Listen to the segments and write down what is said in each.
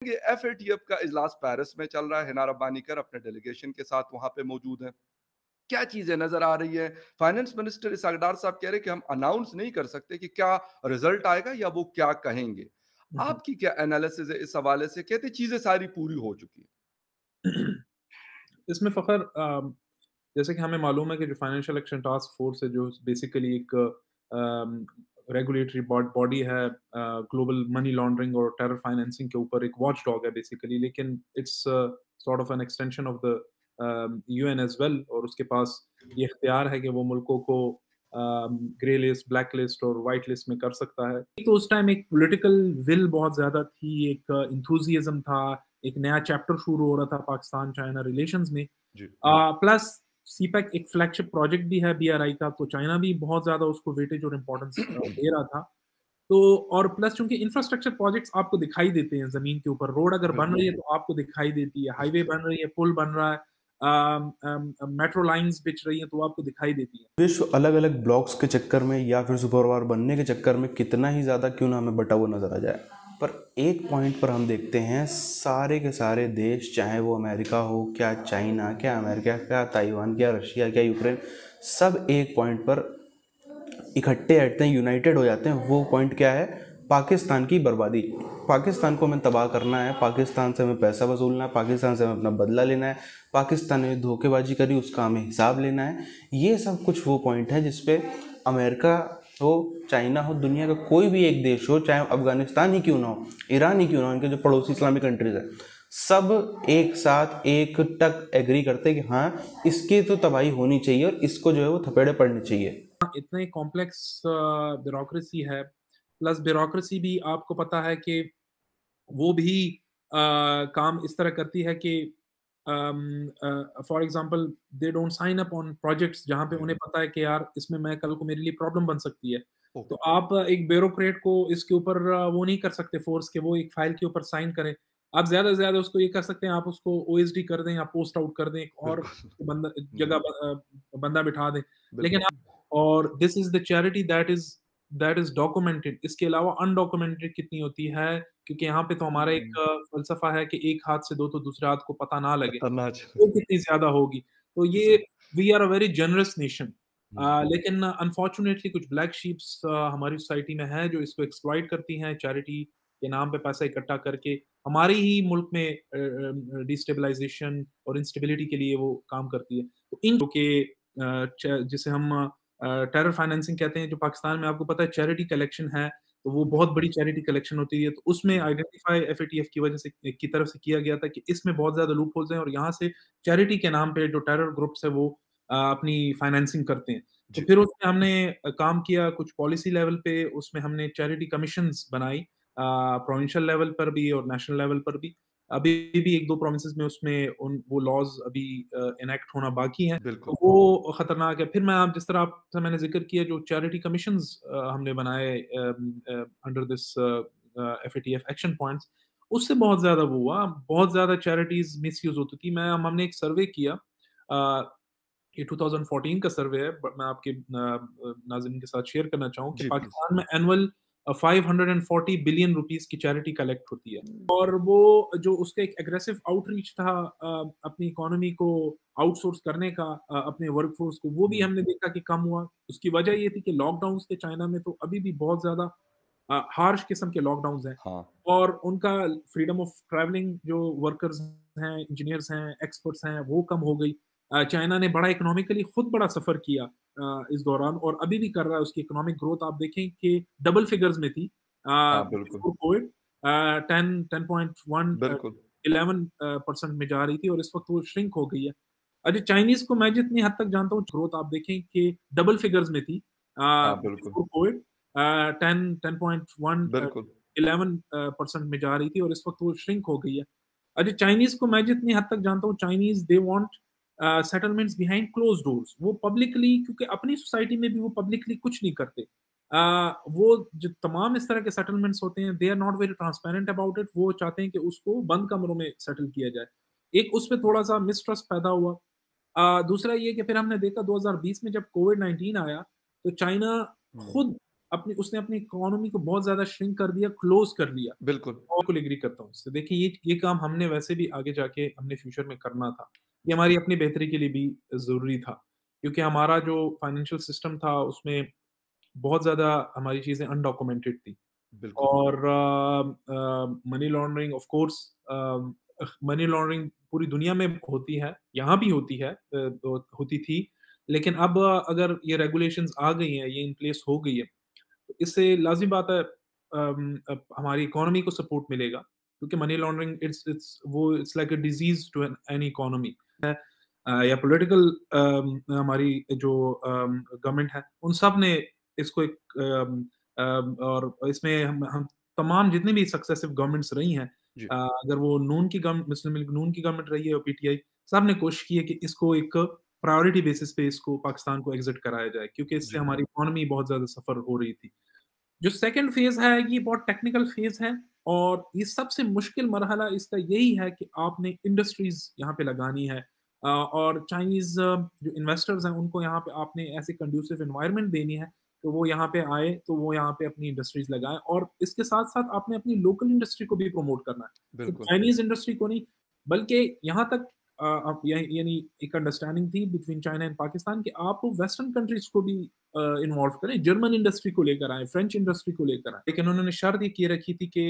कि एफएटीएफ का इजलास पेरिस में चल रहा है। हिना रब्बानी कर अपने डेलीगेशन के साथ वहां पे मौजूद हैं। क्या चीजें नजर आ रही है? फाइनेंस मिनिस्टर इसहाक साहब कह रहे हैं कि हम अनाउंस नहीं कर सकते कि क्या रिजल्ट आएगा या वो क्या कहेंगे। हम्म। आपकी क्या एनालिसिस है इस हवाले से? कहते चीजें सारी पूरी हो चुकी है। इसमें फ़ख़र जैसे कि हमें मालूम है कि जो फाइनेंशियल एक्शन टास्क फोर्स है, जो बेसिकली एक रेगुलेटरी बॉडी है ग्लोबल मनी लॉन्ड्रिंग और टेरर फाइनेंसिंग के ऊपर एक वॉच डॉग है बेसिकली, लेकिन it's sort of an extension of the UN as well, और उसके पास ये इख्तियार है कि वो मुल्कों को ग्रे लिस्ट, ब्लैक लिस्ट और व्हाइट लिस्ट में कर सकता है। तो उस टाइम एक पॉलिटिकल विल बहुत ज़्यादा थी, एक एंथुसियाज़्म था, एक नया चैप्टर शुरू हो रहा था पाकिस्तान चाइना रिलेशंस में। जी। प्लस सीपेक एक फ्लैगशिप प्रोजेक्ट भी है बीआरआई का, तो चाइना भी बहुत ज़्यादा उसको वेटेज और इम्पोर्टेंस दे रहा था। तो और प्लस चूँकि इंफ्रास्ट्रक्चर प्रोजेक्ट्स आपको दिखाई देते हैं ज़मीन के ऊपर, रोड अगर बन बिल्कुल। रही है तो आपको दिखाई देती है, हाईवे बन रही है, पुल बन रहा है, मेट्रो लाइन्स बिछ रही हैं तो आपको दिखाई देती है। विश्व अलग-अलग ब्लॉक्स के चक्कर में या फिर सुपर पावर बनने के चक्कर में कितना ही ज़्यादा क्यों ना हमें बटा हुआ नज़र आ जाए, पर एक पॉइंट पर हम देखते हैं सारे के सारे देश, चाहे वो अमेरिका हो, क्या चाइना, क्या अमेरिका, क्या ताइवान, क्या रशिया, क्या यूक्रेन, सब एक पॉइंट पर इकट्ठे हटते हैं, यूनाइटेड हो जाते हैं। वो पॉइंट क्या है? पाकिस्तान की बर्बादी। पाकिस्तान को हमें तबाह करना है, पाकिस्तान से हमें पैसा वसूलना है, पाकिस्तान से हमें अपना बदला लेना है, पाकिस्तान ने धोखेबाजी करी उसका हमें हिसाब लेना है। ये सब कुछ वो पॉइंट है जिसपे अमेरिका हो, चाइना हो, दुनिया का कोई भी एक देश हो, चाहे अफगानिस्तान ही क्यों ना हो, ईरान ही क्यों ना हो, इनके जो पड़ोसी इस्लामिक कंट्रीज हैं, सब एक साथ एक टक एग्री करते हैं कि हाँ, इसकी तो तबाही होनी चाहिए और इसको जो है वो थपेड़े पड़ने चाहिए। इतने कॉम्प्लेक्स ब्यूरोक्रेसी है, प्लस ब्यूरोक्रेसी भी आपको पता है कि वो भी काम इस तरह करती है कि for example they don't sign up on projects जहाँ पे जी। उन्हें पता है कि यार इसमें मैं कल को मेरे लिए प्रॉब्लम बन सकती है। तो ओके। आप एक ब्यूरोक्रेट को इसके ऊपर वो नहीं कर सकते फोर्स के वो एक फाइल के ऊपर साइन करें। आप ज़्यादा से ज़्यादा उसको ये कर सकते हैं, आप उसको ओएसडी कर दें या पोस्ट आउट कर दें, एक और बिल्कुल। बंदा जी। जगह बंदा बिठा दें। लेकिन बिल्कुल। और this is the charity that is documented. इसके अलावा अनडॉक्यूमेंटेड कितनी होती है, क्योंकि यहाँ पे तो हमारा एक हम्म। फ़लसफ़ा है कि एक हाथ से दो तो दूसरे हाथ को पता ना लगे, खतरनाक। वो कितनी ज़्यादा होगी। तो ये जी। We are a very generous nation. Hmm. लेकिन अनफॉर्च्यूनेटली कुछ ब्लैक शीप्स हमारी सोसाइटी में हैं जो इसको एक्सप्लॉइट करती हैं, चैरिटी के नाम पे पैसा इकट्ठा करके हमारे ही मुल्क में डिस्टेबलाइज़ेशन और इंस्टेबिलिटी के लिए वो काम करती है। तो इन के च जिसे हम टेरर फाइनेंसिंग कहते हैं, जो पाकिस्तान में आपको पता है चैरिटी कलेक्शन है, तो वो बहुत बड़ी चैरिटी कलेक्शन होती है। तो उसमें जी। आइडेंटिफाई एफएटीएफ की वजह से की तरफ से किया गया था कि इसमें बहुत ज़्यादा लूप होल्स हैं और यहाँ से चैरिटी के नाम पे जो टेरर ग्रुप्स है वो अपनी फाइनेंसिंग करते हैं। तो जी। फिर उसमें हमने काम किया कुछ पॉलिसी लेवल पे, उसमें हमने चैरिटी कमीशंस बनाई प्रोविंशियल लेवल पर भी और नेशनल लेवल पर भी। अभी भी 1-2 प्रोविंसेस में उसमें उन वो लॉज़ अभी एनैक्ट होना बाकी हैं। बिल्कुल। तो वो खतरनाक है। फिर मैं आप जिस तरह आपसे मैंने ज़िक्र किया जो चैरिटी कमीशंस हमने बनाए under this FATF action points, उससे बहुत ज़्यादा वो हुआ, बहुत ज़्यादा चैरिटीज़ मिसयूज़ होती थी। हमने एक सर्वे किया ये 2014 का सर्वे है, मैं आपके नाज़रीन के साथ शेयर करना चाहूँ कि जी प्लीज। पाकिस्तान में एनुअल 540 बिलियन रुपीस की चैरिटी कलेक्ट होती है। और वो जो उसका एक एग्रेसिव आउटरीच था अपनी इकोनॉमी को आउटसोर्स करने का अपने वर्कफोर्स को, वो भी हम्म। हमने देखा कि कम हुआ। उसकी वजह ये थी कि लॉकडाउन्स थे चाइना में, तो अभी भी बहुत ज़्यादा हार्श किस्म के लॉकडाउन्स हैं हाँ। और उनका फ्रीडम ऑफ ट्रैवलिंग जो वर्कर्स हैं, इंजीनियर्स हैं, एक्सपर्ट्स हैं, वो कम हो गई। चाइना ने बड़ा इकोनॉमिकली खुद बड़ा सफ़र किया इस दौरान और अभी भी कर रहा है। उसकी इकोनॉमिक ग्रोथ आप देखें कि डबल फिगर्स में थी हाँ। बिल्कुल। बिफोर कोविड 10.1 बिल्कुल। 11 परसेंट में जा रही थी और इस वक़्त वो श्रिंक हो गई है। अच्छा चाइनीज़ को मैं जितनी हद तक जानता हूँ ग्रोथ आप देखें कि डबल फिगर्स में थी हाँ। बिल्कुल। बिफोर कोविड 10.1 बिल्कुल। 11 परसेंट में जा रही थी और इस वक़्त वो श्रिंक हो गई है। अच्छा चाइनीज़ को मैं जितनी हद तक जानता हूँ Chinese they want settlements behind closed doors. वो पब्लिकली क्योंकि अपनी सोसाइटी में भी वो पब्लिकली कुछ नहीं करते। वो जो तमाम इस तरह के सेटलमेंट्स होते हैं they are not very transparent about it. वो चाहते हैं कि उसको बंद कमरों में सेटल किया जाए। एक उस पे थोड़ा-सा मिसट्रस्ट पैदा हुआ। दूसरा ये कि फिर हमने देखा 2020 में जब कोविड-19 आया, तो चाइना हम्म। खुद उसने अपनी इकोनॉमी को बहुत ज़्यादा श्रिंक कर दिया, क्लोज़ कर दिया। बिल्कुल, और बिल्कुल एग्री करता हूँ इससे। देखिए ये काम हमने वैसे भी आगे जाके हमने फ्यूचर में करना था। ये हमारी अपनी बेहतरी के लिए भी ज़रूरी था। क्योंकि हमारा जो फाइनेंशियल सिस्टम था उसमें बहुत ज़्यादा हमारी चीज़ें अनडॉक्यूमेंटेड थी। बिल्कुल, और money laundering of course money laundering पूरी दुनिया में होती है, यहाँ भी होती है, होती थी। लेकिन अब अगर ये रेगुलेशंस आ गई हैं, ये इन प्लेस हो गई है, तो इससे लाज़िमी बात है हमारी इकोनॉमी को सपोर्ट मिलेगा, क्योंकि money laundering it's like a disease to any economy है। या पॉलिटिकल हमारी जो गवर्नमेंट है, उन सब ने इसको एक और इसमें हम तमाम जितनी भी सक्सेसिव गवर्नमेंट्स रही हैं, जी, अगर वो मुस्लिम लीग नून की गवर्नमेंट रही है और पीटीआई, सब ने कोशिश की है कि इसको एक प्रायोरिटी बेसिस पे इसको पाकिस्तान को एग्ज़िट कराया जाए, क्योंकि इससे जी, हमारी इकोनॉमी बहुत ज़्यादा सफ़र हो रही थी। जो सेकंड फेज़ है, ये बहुत टेक्निकल फेज़ है और ये सबसे मुश्किल मरहला इसका यही है कि आपने इंडस्ट्रीज़ यहाँ पे लगानी है, और चाइनीज़ जो इन्वेस्टर्स हैं, उनको यहाँ पे आपने ऐसी कंड्यूसिव एनवायरनमेंट देनी है, तो वो यहाँ पे आए, तो वो यहाँ पे अपनी इंडस्ट्रीज़ लगाएँ और इसके साथ-साथ आपने अपनी लोकल इंडस्ट्री को भी प्रमोट करना है। सिर्फ बिल्कुल, चाइनीज़ इंडस्ट्री को नहीं, बल्कि यहाँ तक अब यानी एक अंडरस्टैंडिंग थी बिटवीन चाइना एंड पाकिस्तान कि आप वेस्टर्न कंट्रीज़ को भी इन्वॉल्व करें, जर्मन इंडस्ट्री को लेकर आएँ, फ्रेंच इंडस्ट्री को लेकर आएँ। लेकिन उन्होंने शर्त ये किए रखी थी कि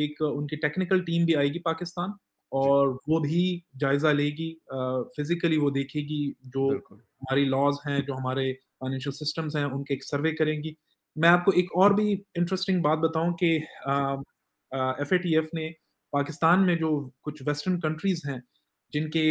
एक उनकी टेक्निकल टीम भी आएगी पाकिस्तान जी, और वो भी जायज़ा लेगी, फिज़िकली वो देखेगी जो बिल्कुल, हमारी लॉज़ हैं, जो हमारे फाइनेंशियल सिस्टम्स हैं, उनके एक सर्वे करेंगी। मैं आपको एक और भी इंटरेस्टिंग बात बताऊँ कि जी, एफएटीएफ ने पाकिस्तान में जो कुछ वेस्टर्न कंट्रीज़ हैं, जिनके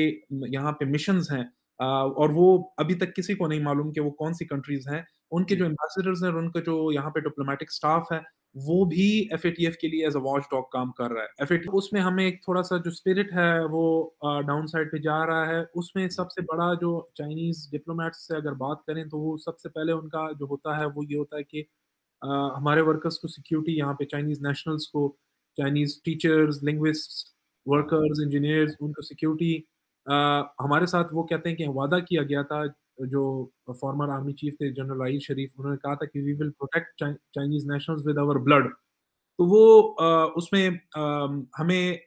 यहाँ पे मिशंस हैं, और वो अभी तक किसी को नहीं मालूम कि वो कौन-सी कंट्रीज़ हैं। उनके जी, जो एम्बेसडर्स हैं और उनका जो यहाँ पे डिप्लोमैटिक स्टाफ है, वो भी एफएटीएफ के लिए एज़ अ वॉच डॉग काम कर रहा है। एफएटीएफ उसमें हमें एक थोड़ा-सा जो स्पिरिट है वो डाउन साइड पे जा रहा है। उसमें जी, सबसे बड़ा जो चाइनीज़ डिप्लोमैट्स से अगर बात करें तो वो सबसे पहले उनका जो होता है वो ये होता है कि हमारे वर्कर्स को सिक्योरिटी, यहाँ पे चाइनीज़ नेशनल्स को, Chinese teachers, linguists, workers, engineers, उनको सिक्योरिटी, हमारे साथ वो कहते हैं कि वादा किया गया था, जो फॉर्मर आर्मी चीफ थे जनरल राहील शरीफ, उन्होंने कहा था कि we will protect Chinese nationals with our blood. तो वो उसमें हमें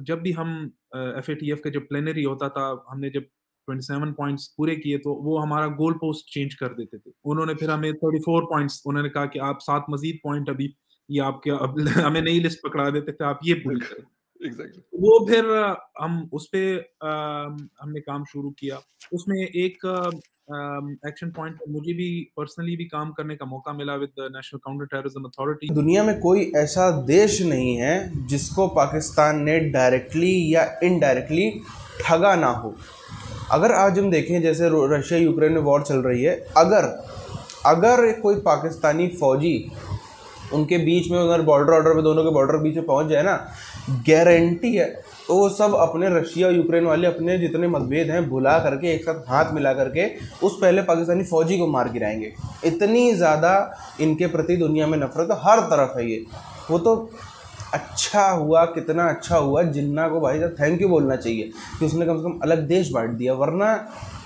जब भी हम एफएटीएफ का जब प्लेनरी होता था, हमने जब 27 पॉइंट्स पूरे किए तो वो हमारा गोल पोस्ट चेंज कर देते थे। उन्होंने फिर हमें 34 पॉइंट्स, उन्होंने कहा कि आप 7 मज़ीद पॉइंट अभी ये आपके अब हमें नई लिस्ट पकड़ा देते थे, आप ये पूरी करें। बिल्कुल, एग्ज़ैक्टली, वो फिर हम उस पे हमने काम शुरू किया। उसमें एक एक्शन पॉइंट पे मुझे भी पर्सनली भी काम करने का मौका मिला with the national counter terrorism authority. दुनिया में कोई ऐसा देश नहीं है जिसको पाकिस्तान ने डायरेक्टली या इनडायरेक्टली ठगा ना हो। अगर आज हम देखें जैसे रशिया यूक्रेन में वॉर चल रही है, अगर अगर कोई पाकिस्तानी फौजी उनके बीच में, उधर बॉर्डर पे दोनों के बॉर्डर के बीच में पहुंच जाए ना, गारंटी है तो वो सब अपने रशिया और यूक्रेन वाले अपने जितने मतभेद हैं भुला करके एक साथ हाथ मिला करके उस पहले पाकिस्तानी फौजी को मार गिराएंगे। इतनी ज़्यादा इनके प्रति दुनिया में नफरत हर तरफ है ये। वो तो अच्छा हुआ, कितना अच्छा हुआ, जिन्ना को भाई साहब थैंक यू बोलना चाहिए कि उसने कम से कम अलग देश बांट दिया। वरना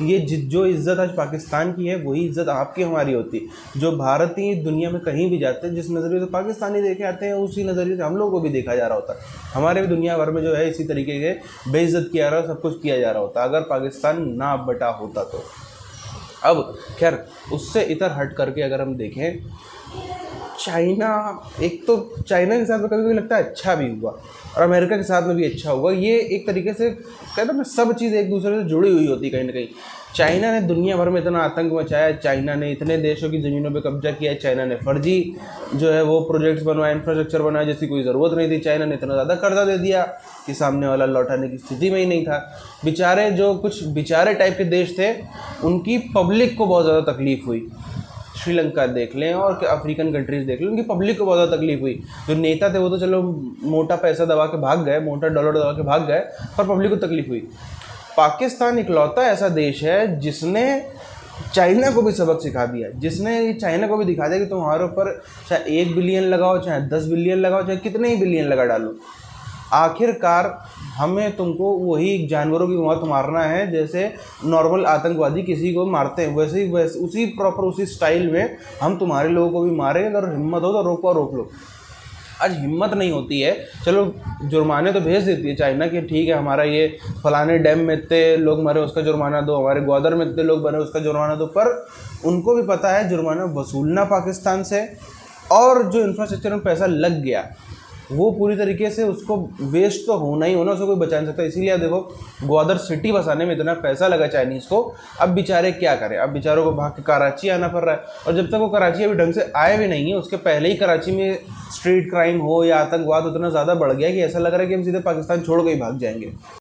ये जो इज़्ज़त आज पाकिस्तान की है वही इज़्ज़त आपकी हमारी होती। जो भारतीय दुनिया में कहीं भी जाते हैं, जिस नज़रिए से पाकिस्तानी देखे आते हैं उसी नज़रिए से हम लोगों को भी देखा जा रहा होता है। हमारे भी दुनिया भर में जो है इसी तरीके के बेइज्जत किया जा रहा, सब कुछ किया जा रहा होता अगर पाकिस्तान ना बटा होता तो। अब खैर उससे इधर हट करके अगर हम देखें, चाइना, एक तो चाइना के साथ में कभी कभी लगता है अच्छा भी हुआ और अमेरिका के साथ में भी अच्छा हुआ। ये एक तरीके से कहते हैं ना, सब चीज़ एक दूसरे से जुड़ी हुई होती कहीं ना कहीं। चाइना ने दुनिया भर में इतना आतंक मचाया, चाइना ने इतने देशों की ज़मीनों पे कब्जा किया, चाइना ने फर्जी जो है वो प्रोजेक्ट्स बनवाए, इंफ्रास्ट्रक्चर बनाया जिसकी कोई ज़रूरत नहीं थी। चाइना ने इतना ज़्यादा कर्जा दे दिया कि सामने वाला लौटाने की स्थिति में ही नहीं था। बेचारे जो कुछ बेचारे टाइप के देश थे उनकी पब्लिक को बहुत ज़्यादा तकलीफ़ हुई। श्रीलंका देख लें और अफ्रीकन कंट्रीज़ देख लें, उनकी पब्लिक को बहुत ज़्यादा तकलीफ हुई। जो नेता थे वो तो चलो मोटा पैसा दबा के भाग गए, मोटा डॉलर दबा के भाग गए, पर पब्लिक को तकलीफ हुई। पाकिस्तान इकलौता ऐसा देश है जिसने चाइना को भी सबक सिखा दिया, जिसने चाइना को भी दिखा दिया कि तुम्हारे ऊपर चाहे 1 बिलियन लगाओ, चाहे 10 बिलियन लगाओ, चाहे कितने ही बिलियन लगा डालो, आखिरकार हमें तुमको वही जानवरों की मौत मारना है जैसे नॉर्मल आतंकवादी किसी को मारते हैं, वैसे ही वैसे उसी प्रॉपर उसी स्टाइल में हम तुम्हारे लोगों को भी मारेंगे। अगर हिम्मत हो तो रोक लो। आज हिम्मत नहीं होती है, चलो जुर्माने तो भेज देती है चाइना कि ठीक है हमारा ये फलाने डैम में इतने लोग मरे उसका जुर्माना दो, हमारे ग्वादर में इतने लोग मरे उसका जुर्माना दो, पर उनको भी पता है जुर्माना वसूलना पाकिस्तान से, और जो इंफ्रास्ट्रक्चर में पैसा लग गया वो पूरी तरीके से उसको वेस्ट तो होना ही होना, उसे कोई बचा नहीं सकता। इसीलिए आप देखो ग्वादर सिटी बसाने में इतना पैसा लगा चाइनीज़ को, अब बेचारे क्या करें, अब बेचारों को भाग के कराची आना पड़ रहा है। और जब तक वो कराची अभी ढंग से आए भी नहीं है, उसके पहले ही कराची में स्ट्रीट क्राइम हो या आतंकवाद उतना ज़्यादा बढ़ गया कि ऐसा लग रहा है कि हम सीधे पाकिस्तान छोड़ के ही भाग जाएंगे।